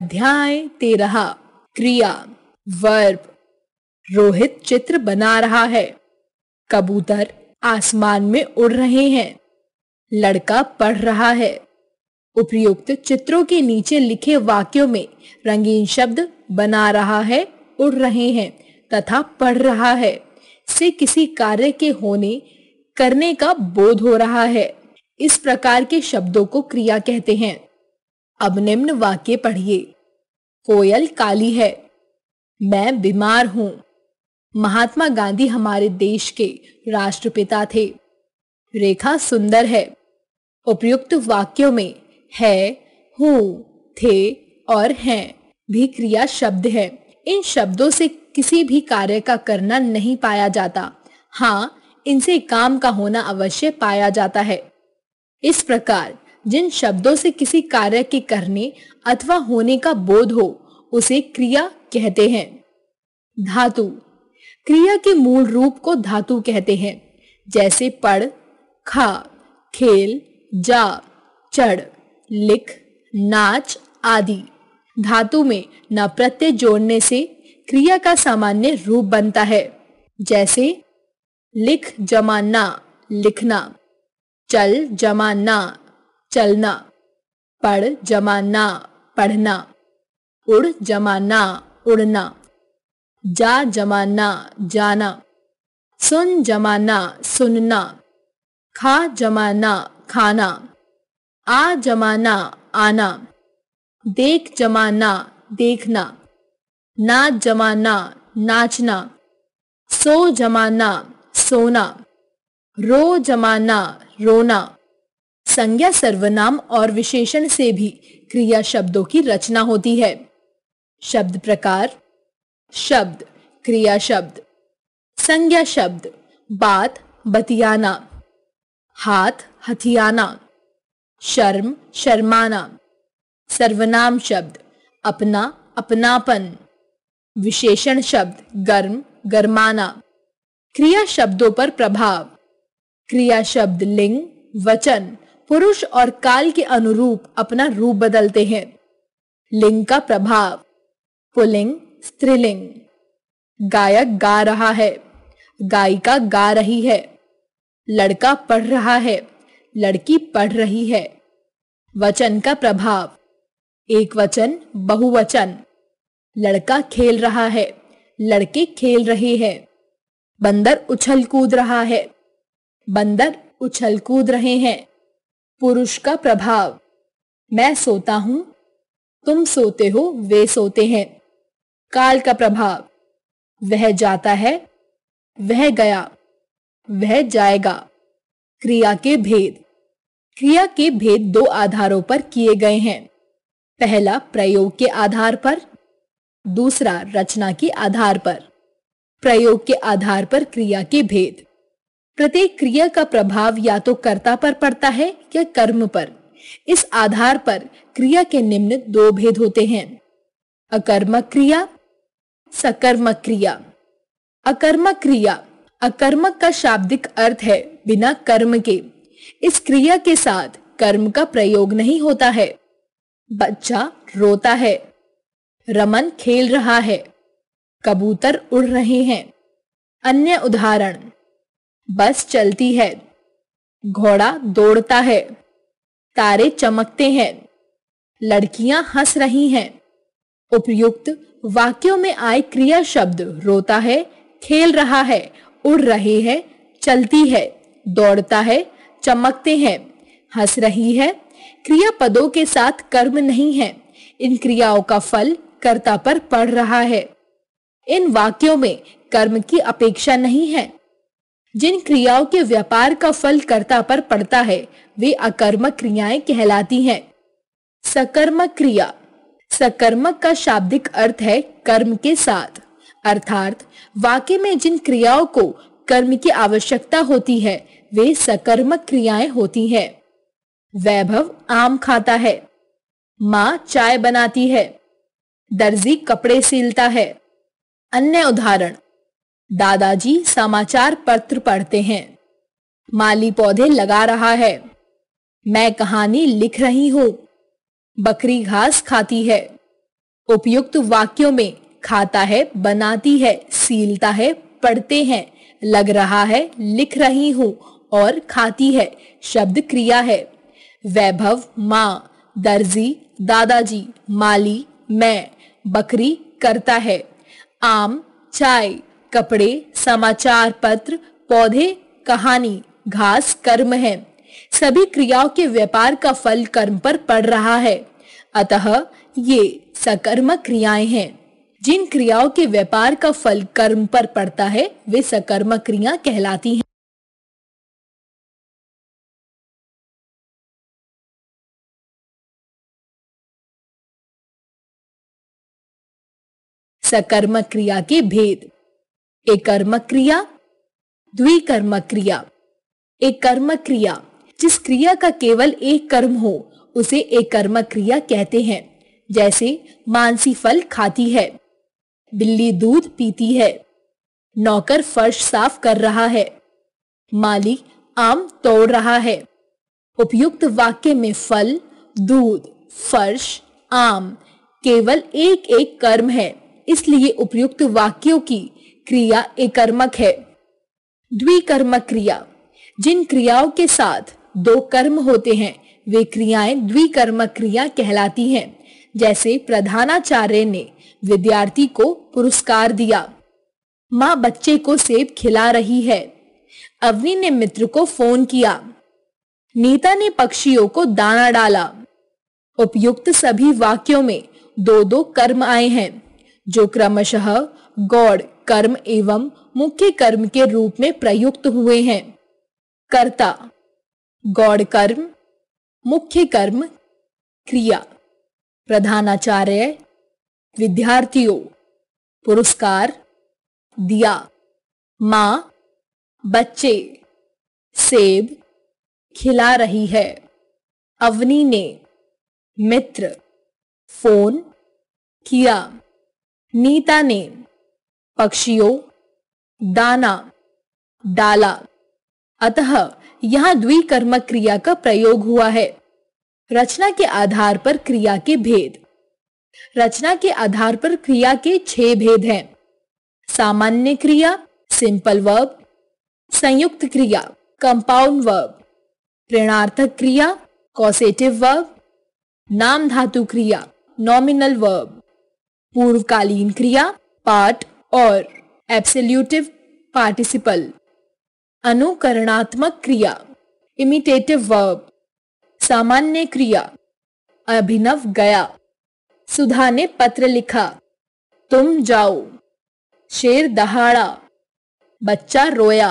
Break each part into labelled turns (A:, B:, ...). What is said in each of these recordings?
A: अध्याय 13। क्रिया। वर्ब। रोहित चित्र बना रहा है। कबूतर आसमान में उड़ रहे हैं। लड़का पढ़ रहा है। उपर्युक्त चित्रों के नीचे लिखे वाक्यों में रंगीन शब्द बना रहा है, उड़ रहे हैं तथा पढ़ रहा है से किसी कार्य के होने करने का बोध हो रहा है। इस प्रकार के शब्दों को क्रिया कहते हैं। अब निम्न वाक्य पढ़िए। कोयल काली है। मैं बीमार हूं। महात्मा गांधी हमारे देश के राष्ट्रपिता थे। रेखा सुंदर है। उपर्युक्त वाक्यों में है, हूं, थे और हैं भी क्रिया शब्द है। इन शब्दों से किसी भी कार्य का करना नहीं पाया जाता। हाँ, इनसे काम का होना अवश्य पाया जाता है। इस प्रकार जिन शब्दों से किसी कार्य के करने अथवा होने का बोध हो उसे क्रिया कहते हैं। धातु। क्रिया के मूल रूप को धातु कहते हैं, जैसे पढ़, खा, खेल, जा, चढ़, लिख, नाच आदि। धातु में न प्रत्यय जोड़ने से क्रिया का सामान्य रूप बनता है, जैसे लिख जमा ना, लिखना, चल जमा ना, चलना, पढ़ जमा ना, पढ़ना, उड़ जमा ना, उड़ना, जा जमा ना, जाना, सुन जमा ना, सुनना, खा जमा ना, खाना, आ जमा ना, आना, देख जमा ना, देखना, नाच जमा ना, नाचना, सो जमा ना, सोना, रो जमा ना, रोना। संज्ञा, सर्वनाम और विशेषण से भी क्रिया शब्दों की रचना होती है। शब्द प्रकार। शब्द, क्रिया शब्द। संज्ञा शब्द, बात, बतियाना, हाथ, हथियाना, शर्म, शर्माना। सर्वनाम शब्द, अपना, अपनापन। विशेषण शब्द, गर्म, गरमाना। क्रिया शब्दों पर प्रभाव। क्रिया शब्द लिंग, वचन, पुरुष और काल के अनुरूप अपना रूप बदलते हैं। लिंग का प्रभाव। पुल्लिंग, स्त्रीलिंग। गायक गा रहा है। गायिका गा रही है। लड़का पढ़ रहा है। लड़की पढ़ रही है। वचन का प्रभाव। एक वचन, बहुवचन। लड़का खेल रहा है। लड़के खेल रहे हैं। बंदर उछल कूद रहा है। बंदर उछल कूद रहे हैं। पुरुष का प्रभाव। मैं सोता हूं, तुम सोते हो, वे सोते हैं। काल का प्रभाव। वह जाता है, वह गया, वह जाएगा। क्रिया के भेद। क्रिया के भेद दो आधारों पर किए गए हैं। पहला प्रयोग के आधार पर, दूसरा रचना के आधार पर। प्रयोग के आधार पर क्रिया के भेद। प्रत्येक क्रिया का प्रभाव या तो कर्ता पर पड़ता है या कर्म पर। इस आधार पर क्रिया के निम्न दो भेद होते हैं। अकर्मक क्रिया, सकर्मक क्रिया। अकर्मक क्रिया। अकर्मक का शाब्दिक अर्थ है बिना कर्म के। इस क्रिया के साथ कर्म का प्रयोग नहीं होता है। बच्चा रोता है। रमन खेल रहा है। कबूतर उड़ रहे हैं। अन्य उदाहरण, बस चलती है। घोड़ा दौड़ता है। तारे चमकते हैं। लड़कियां हंस रही हैं। उपर्युक्त वाक्यों में आए क्रिया शब्द रोता है, खेल रहा है, उड़ रहे हैं, चलती है, दौड़ता है, चमकते हैं, हंस रही है। क्रिया पदों के साथ कर्म नहीं है। इन क्रियाओं का फल कर्ता पर पड़ रहा है। इन वाक्यों में कर्म की अपेक्षा नहीं है। जिन क्रियाओं के व्यापार का फल कर्ता पर पड़ता है वे अकर्मक क्रियाएं कहलाती हैं। सकर्मक क्रिया। सकर्मक का शाब्दिक अर्थ है कर्म के साथ, अर्थात वाक्य में जिन क्रियाओं को कर्म की आवश्यकता होती है वे सकर्मक क्रियाएं होती हैं। वैभव आम खाता है। माँ चाय बनाती है। दर्जी कपड़े सिलता है। अन्य उदाहरण, दादाजी समाचार पत्र पढ़ते हैं। माली पौधे लगा रहा है। मैं कहानी लिख रही हूं। बकरी घास खाती है। उपयुक्त वाक्यों में खाता है, बनाती है, सीलता है, पढ़ते हैं, लग रहा है, लिख रही हूँ और खाती है शब्द क्रिया है। वैभव, माँ, दर्जी, दादाजी, माली, मैं, बकरी, करता है। आम, चाय, कपड़े, समाचार पत्र, पौधे, कहानी, घास, कर्म है। सभी क्रियाओं के व्यापार का फल कर्म पर पड़ रहा है, अतः ये सकर्मक क्रियाएं हैं। जिन क्रियाओं के व्यापार का फल कर्म पर पड़ता है वे सकर्मक क्रिया कहलाती हैं। सकर्मक क्रिया के भेद। एकर्मक क्रिया, द्विकर्मक क्रिया। एकर्मक क्रिया, जिस क्रिया का केवल एक कर्म हो उसे एकर्मक क्रिया कहते हैं। जैसे मानसी फल खाती है, बिल्ली दूध पीती है, नौकर फर्श साफ कर रहा है, माली आम तोड़ रहा है। उपयुक्त वाक्य में फल, दूध, फर्श, आम केवल एक एक कर्म है, इसलिए उपयुक्त वाक्यों की क्रिया एकर्मक है। द्विकर्मक क्रिया, जिन क्रियाओं के साथ दो कर्म होते हैं वे क्रियाएं द्विकर्मक क्रिया कहलाती हैं। जैसे प्रधानाचार्य ने विद्यार्थी को पुरस्कार दिया, माँ बच्चे को सेब खिला रही है, अवनी ने मित्र को फोन किया, नीता ने पक्षियों को दाना डाला। उपयुक्त सभी वाक्यों में दो दो कर्म आए हैं जो क्रमशः गौड़ कर्म एवं मुख्य कर्म के रूप में प्रयुक्त हुए हैं। कर्ता, गौड़ कर्म, मुख्य कर्म, क्रिया। प्रधानाचार्य, विद्यार्थियों, पुरस्कार, दिया, माँ, बच्चे, सेब, खिला रही है, अवनी ने, मित्र, फोन, किया, नीता ने, पक्षियों, दाना, डाला। अतः यहाँ द्विकर्मक क्रिया का प्रयोग हुआ है। रचना के आधार पर क्रिया के भेद। रचना के आधार पर क्रिया के 6 भेद हैं। सामान्य क्रिया, सिंपल वर्ब, संयुक्त क्रिया, कंपाउंड वर्ब, ऋणार्थक क्रिया, कॉसेटिव वर्ब, नाम धातु क्रिया, नॉमिनल वर्ब, पूर्वकालीन क्रिया, पार्ट और एब्सोल्यूटिव पार्टिसिपल, अनुकरणात्मक क्रिया, इमिटेटिव वर्ब, सामान्य क्रिया, अभिनव गया, सुधा ने पत्र लिखा, तुम जाओ, शेर दहाड़ा, बच्चा रोया,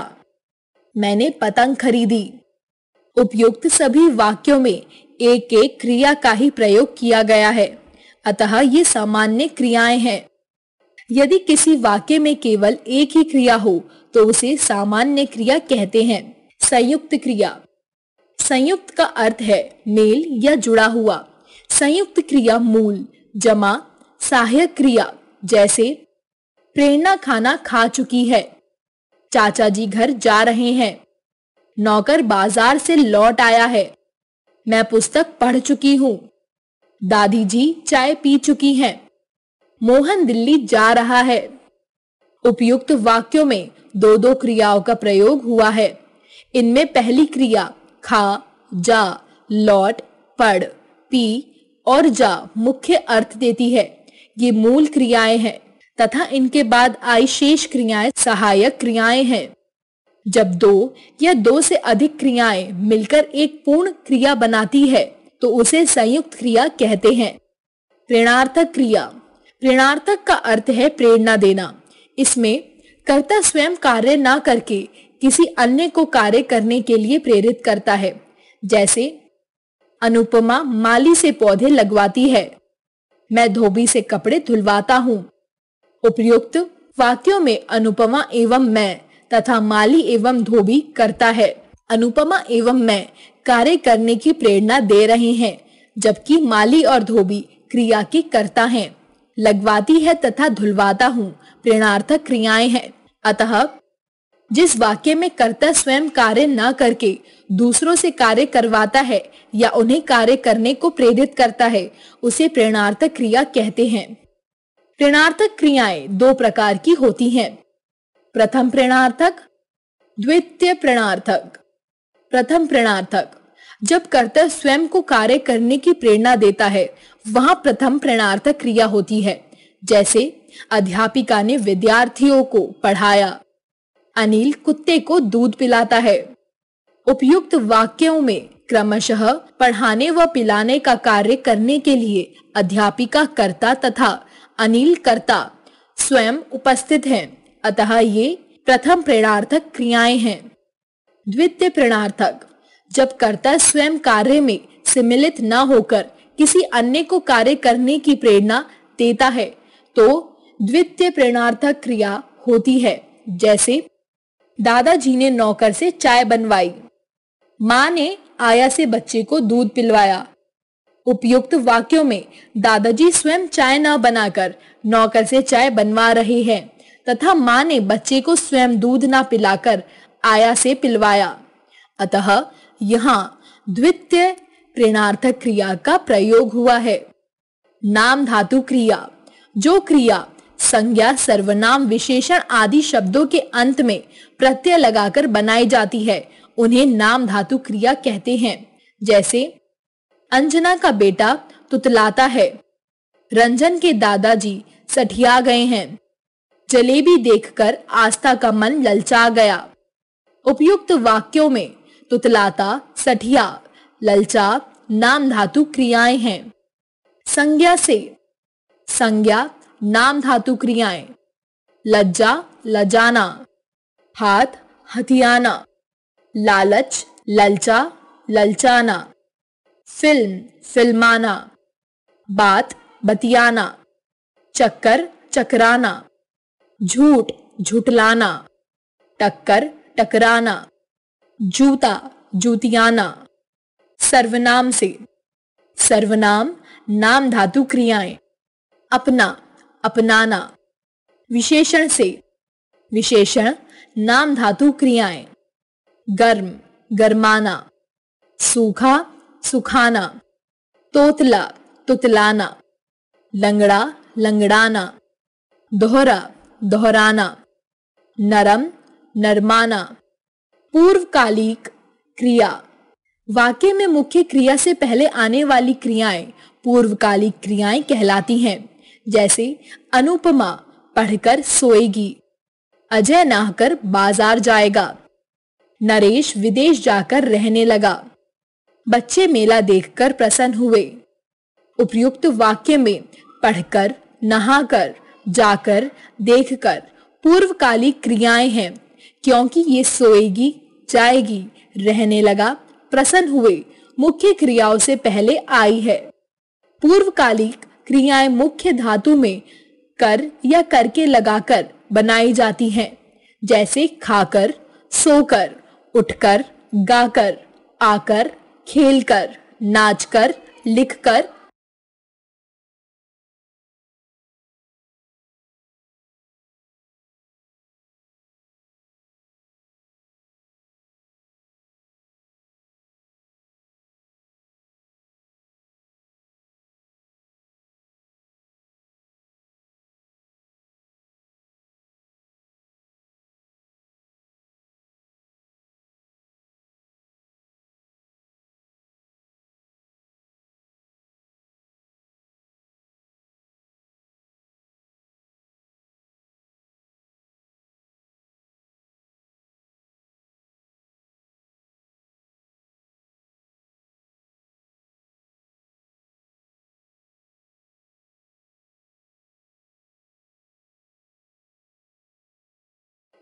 A: मैंने पतंग खरीदी। उपयुक्त सभी वाक्यों में एक एक क्रिया का ही प्रयोग किया गया है, अतः ये सामान्य क्रियाएं हैं। यदि किसी वाक्य में केवल एक ही क्रिया हो तो उसे सामान्य क्रिया कहते हैं। संयुक्त क्रिया। संयुक्त का अर्थ है मेल या जुड़ा हुआ। संयुक्त क्रिया मूल, जमा, सहायक क्रिया जैसे प्रेरणा खाना खा चुकी है, चाचा जी घर जा रहे हैं, नौकर बाजार से लौट आया है, मैं पुस्तक पढ़ चुकी हूँ, दादी जी चाय पी चुकी हैं, मोहन दिल्ली जा रहा है। उपयुक्त वाक्यों में दो दो क्रियाओं का प्रयोग हुआ है। इनमें पहली क्रिया खा, जा, लौट, पढ़, पी और जा मुख्य अर्थ देती है। ये मूल क्रियाएं हैं तथा इनके बाद आई शेष क्रियाएं सहायक क्रियाएं हैं। जब दो या दो से अधिक क्रियाएं मिलकर एक पूर्ण क्रिया बनाती है तो उसे संयुक्त क्रिया कहते हैं। प्रेरणार्थक क्रिया। प्रेरणार्थक का अर्थ है प्रेरणा देना। इसमें कर्ता स्वयं कार्य ना करके किसी अन्य को कार्य करने के लिए प्रेरित करता है। जैसे अनुपमा माली से पौधे लगवाती है, मैं धोबी से कपड़े धुलवाता हूँ। उपयुक्त वाक्यों में अनुपमा एवं मैं तथा माली एवं धोबी करता है। अनुपमा एवं मैं कार्य करने की प्रेरणा दे रहे हैं, जबकि माली और धोबी क्रिया के कर्ता हैं। लगवाती है तथा धुलवाता हूँ प्रेरणार्थक क्रियाएं हैं। अतः जिस वाक्य में कर्ता स्वयं कार्य न करके दूसरों से कार्य करवाता है या उन्हें कार्य करने को प्रेरित करता है उसे प्रेरणार्थक क्रिया कहते हैं। ऋणार्थक क्रियाएं दो प्रकार की होती हैं। प्रथम ऋणार्थक, द्वितीय ऋणार्थक। प्रथम ऋणार्थक जब कर्ता स्वयं को कार्य करने की प्रेरणा देता है, वहां प्रथम ऋणार्थक क्रिया होती है। जैसे अध्यापिका ने विद्यार्थियों को पढ़ाया, अनिल कुत्ते को दूध पिलाता है। उपयुक्त वाक्यों में क्रमशः पढ़ाने व पिलाने का कार्य करने के लिए अध्यापिका कर्ता तथा अनिल कर्ता स्वयं उपस्थित हैं, अतः ये प्रथम ऋणार्थक क्रियाएं हैं। द्वितीय ऋणार्थक जब कर्ता स्वयं कार्य में सम्मिलित न होकर किसी अन्य को कार्य करने की प्रेरणा देता है, तो द्वितीय ऋणार्थक क्रिया होती है। जैसे दादाजी ने नौकर से चाय बनवाई, माँ ने आया से बच्चे को दूध पिलवाया। उपयुक्त वाक्यों में दादाजी स्वयं चाय न बनाकर नौकर से चाय बनवा रहे हैं तथा माँ ने बच्चे को स्वयं दूध न पिलाकर आया से पिलवाया, अतः यहाँ द्वितीय ऋणार्थक क्रिया का प्रयोग हुआ है। नाम धातु क्रिया, जो क्रिया संज्ञा, सर्वनाम, विशेषण आदि शब्दों के अंत में प्रत्यय लगाकर बनाई जाती है, उन्हें नाम धातु क्रिया कहते हैं। जैसे अंजना का बेटा तुतलाता है, रंजन के दादाजी सठिया गए हैं, जलेबी देखकर आस्था का मन ललचा गया। उपयुक्त वाक्यों में तुतलाता, सठिया, ललचा नाम धातु क्रियाएं हैं। संज्ञा से संज्ञा नाम धातु क्रियाएं, लज्जा, लजाना, हाथ, हथियाना, लालच, ललचा, ललचाना, फिल्म, फिल्माना, बात, बतियाना, चक्कर, चकराना, झूठ, झुठलाना, टक्कर, टकराना, जूता, जूतियाना। सर्वनाम से सर्वनाम नाम धातु क्रियाएं, अपना, अपनाना। विशेषण से विशेषण नाम धातु क्रियाएं, गर्म, गरमाना, सूखा, सुखाना, तोतला, तुतलाना, लंगड़ा, लंगड़ाना, दोहरा, दोहराना, नरम, नरमाना। पूर्वकालिक क्रिया, वाक्य में मुख्य क्रिया से पहले आने वाली क्रियाएं पूर्वकालिक क्रियाएं कहलाती हैं। जैसे अनुपमा पढ़कर सोएगी, अजय नहाकर बाजार जाएगा, नरेश विदेश जाकर रहने लगा, बच्चे मेला देखकर प्रसन्न हुए। उपयुक्त वाक्य में पढ़कर, नहाकर, जाकर, देखकर पूर्वकालिक क्रियाएं हैं, क्योंकि ये सोएगी, जाएगी, रहने लगा, प्रसन्न हुए मुख्य क्रियाओं से पहले आई है। पूर्वकालिक क्रियाएं मुख्य धातु में कर या करके लगाकर बनाई जाती हैं। जैसे खाकर, सोकर, उठकर, गाकर, आकर, खेलकर, नाचकर, लिखकर।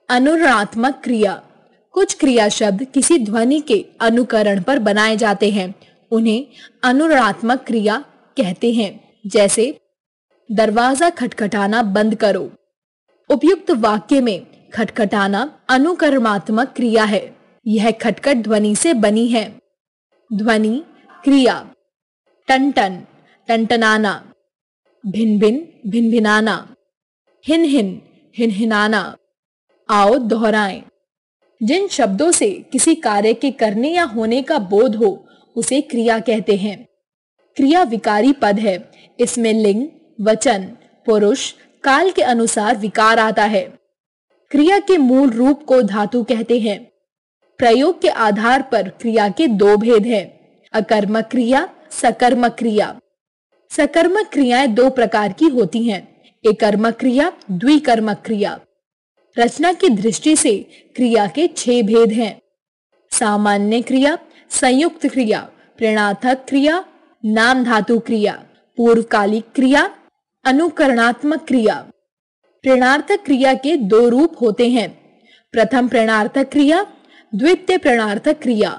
A: अनुरणात्मक क्रिया, कुछ क्रिया शब्द किसी ध्वनि के अनुकरण पर बनाए जाते हैं, उन्हें अनुरणात्मक क्रिया कहते हैं। जैसे दरवाजा खटखटाना बंद करो। उपयुक्त वाक्य में खटखटाना अनुकरणात्मक क्रिया है। यह खटखट ध्वनि से बनी है। ध्वनि क्रिया, टन टन, टनटनाना, भिन भिन, भिनभिनाना, हिन हिन, हिनहिनाना। आओ दोहराएं। जिन शब्दों से किसी कार्य के करने या होने का बोध हो उसे क्रिया कहते हैं। क्रिया विकारी पद है। इसमें लिंग, वचन, पुरुष काल के अनुसार विकार आता है। क्रिया के मूल रूप को धातु कहते हैं। प्रयोग के आधार पर क्रिया के दो भेद हैं, अकर्मक क्रिया, सकर्मक क्रिया। सकर्मक क्रियाएं दो प्रकार की होती हैं, एकर्मक क्रिया, द्विकर्मक क्रिया। रचना की दृष्टि से क्रिया के 6 भेद हैं। सामान्य क्रिया, संयुक्त क्रिया, प्रेरणार्थक क्रिया, नाम धातु क्रिया, पूर्वकालिक क्रिया, अनुकरणात्मक क्रिया। प्रेरणार्थक क्रिया के 2 रूप होते हैं, प्रथम प्रेरणार्थक क्रिया, द्वितीय प्रेरणार्थक क्रिया।